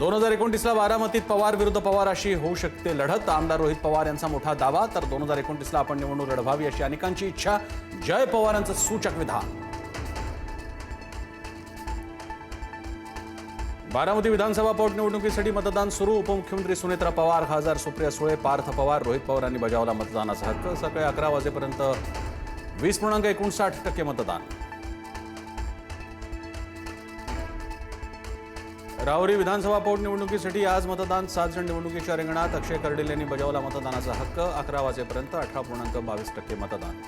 2029ला बारामतीत पवार विरुद्ध पवार अशी होऊ शकते लढत. आमदार रोहित पवार यांचा मोठा दावा. तर 2029ला आपण निवडणूक लढवावी अशी अनेकांची इच्छा. जय पवारांचं सूचक विधान. बारामती विधानसभा पोटनिवडणुकीसाठी मतदान सुरू. उपमुख्यमंत्री सुनेत्रा पवार, खासदार सुप्रिया सुळे, पार्थ पवार, रोहित पवारांनी बजावला मतदानाचा हक्क. सकाळी 11 वाजेपर्यंत 20.59% मतदान. राहुरी विधानसभा पोटनिवडणुकीसाठी आज मतदान. 7 जण निवडणुकीच्या रिंगणात. अक्षय कर्डिल यांनी बजावला मतदानाचा हक्क. 11 वाजेपर्यंत 18.22% मतदान.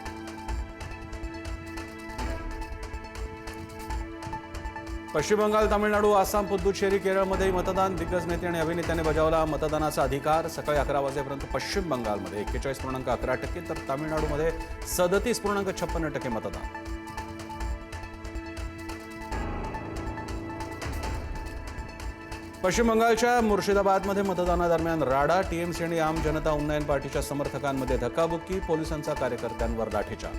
पश्चिम बंगाल, तामिळनाडू, आसाम, पुद्दुचेरी, केरळमध्येही मतदान. दिग्गज नेते आणि अभिनेत्याने बजावला मतदानाचा अधिकार. सकाळी 11 वाजेपर्यंत पश्चिम बंगालमध्ये 41.11%, तर तामिळनाडूमध्ये 37.56% मतदान. पश्चिम बंगालच्या मुर्शिदाबादमध्ये मतदानादरम्यान राडा. टीएमसी आणि आम जनता उन्नयन पार्टीच्या समर्थकांमध्ये धक्काबुक्की. पोलिसांचा कार्यकर्त्यांवर लाठीचार्ज.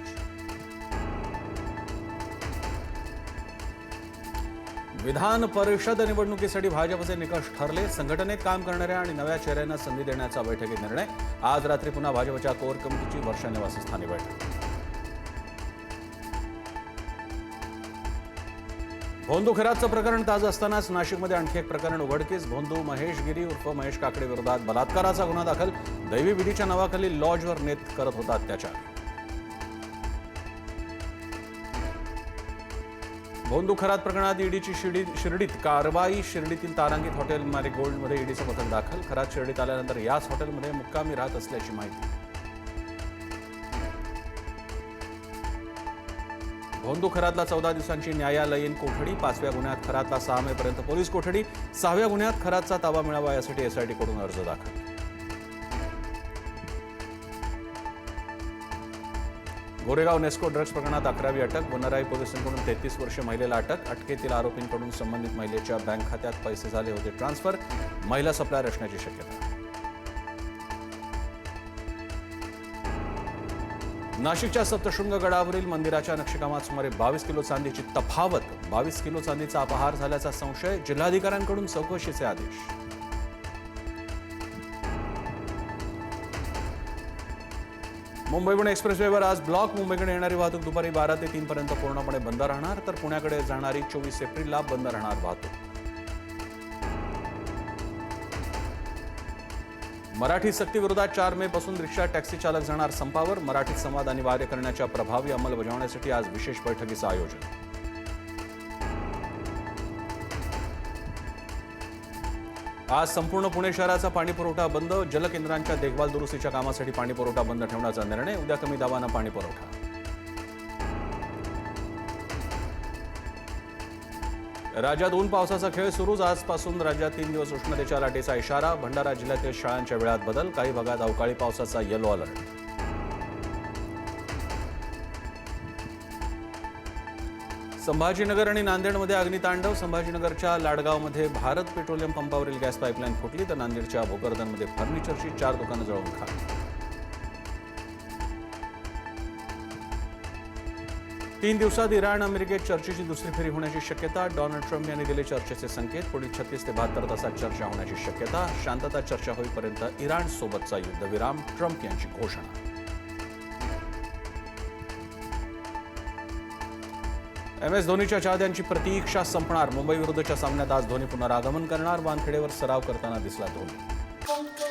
विधान परिषद निवडणुकीसाठी भाजपचे निकष ठरले. संघटनेत काम करणाऱ्या आणि नव्या चेहऱ्यांना संधी देण्याचा बैठकीत निर्णय. आज रात्री पुन्हा भाजपच्या कोर कमिटीची वर्षा निवासस्थानी बैठक. भोंदू खैरातचं प्रकरण ताजं असतानाच नाशिकमध्ये आणखी एक प्रकरण उघडकीस. भोंदू महेश गिरी उर्फ महेश काकडे विरोधात बलात्काराचा गुन्हा दाखल. दैवी विधीच्या नावाखाली लॉजवर नेत करत होता अत्याचार. भोंदू खैरात प्रकरणात ईडीची शिर्डीत कारवाई. शिर्डीतील तारांकित हॉटेल मॅरीगोल्डमध्ये ईडीचं पथक दाखल. खैरात शिर्डीत आल्यानंतर याच हॉटेलमध्ये मुक्कामी राहत असल्याची माहिती. भोंदू खैरातला 14 दिवसांची न्यायालयीन कोठडी. 5व्या गुन्ह्यात खैरातला 6 मेपर्यंत पोलीस कोठडी. 6व्या गुन्ह्यात खैरातचा ताबा मिळावा यासाठी एसआयटी कडून अर्ज दाखल. गोरेगाव नेस्को ड्रग्ज प्रकरणात 11वी अटक. वनराई पोलिसांकडून 33 वर्षीय महिलेला अटक. अटकेतील आरोपींकडून संबंधित महिलेच्या बँक खात्यात पैसे झाले होते ट्रान्सफर. महिला सप्लायर असण्याची शक्यता. नाशिकच्या सप्तशृंग गडावरील मंदिराच्या नक्षीकामात सुमारे 22 किलो चांदीची तफावत. 22 किलो चांदीचा अपहार झाल्याचा संशय. जिल्हाधिकाऱ्यांकडून चौकशीचे आदेश. मुंबई पुणे एक्सप्रेसवेवर आज ब्लॉक. मुंबईकडे येणारी वाहतूक दुपारी 12 ते 3 पर्यंत पूर्णपणे बंद राहणार. तर पुण्याकडे जाणारी 24 एप्रिलला बंद राहणार वाहतूक. मराठी सक्तीविरोधात 4 मे पासून रिक्षा टॅक्सी चालक जाणार संपावर. मराठी संवाद अनिवार्य करण्याच्या प्रभावी अंमलबजावणीसाठी आज विशेष बैठकीचं आयोजन. आज संपूर्ण पुणे शहराचा पाणीपुरवठा बंद. जलकेंद्रांच्या देखभाल दुरुस्तीच्या कामासाठी पाणीपुरवठा बंद ठेवण्याचा निर्णय. उद्या कमी दाबानं पाणीपुरवठा. राज्यात ऊन पावसाचा खेळ सुरूच. आजपासून राज्यात 3 दिवस उष्णतेच्या लाटेचा इशारा. भंडारा जिल्ह्यातील शाळांच्या वेळात बदल. काही भागात अवकाळी पावसाचा येलो अलर्ट. संभाजीनगर आणि नांदेडमध्ये अग्नितांडव. संभाजीनगरच्या लाडगावमध्ये भारत पेट्रोलियम पंपावरील गॅस पाईपलाईन फुटली. तर नांदेडच्या भोकरदनमध्ये फर्निचरची 4 दुकानं जळून खाक. 3 दिवसात इराण अमेरिकेत चर्चेची दुसरी फेरी होण्याची शक्यता. डोनाल्ड ट्रम्प यांनी दिले चर्चेचे संकेत. पुढील 36 ते 72 तासात चर्चा होण्याची शक्यता. शांतता चर्चा होईपर्यंत इराणसोबतचा युद्धविराम. ट्रम्प यांची घोषणा. MS धोनीच्या चाहत्यांची प्रतीक्षा संपणार. मुंबई विरुद्धच्या सामन्यात आज धोनी पुनरागमन करणार. वानखेडेवर सराव करताना दिसला धोनी.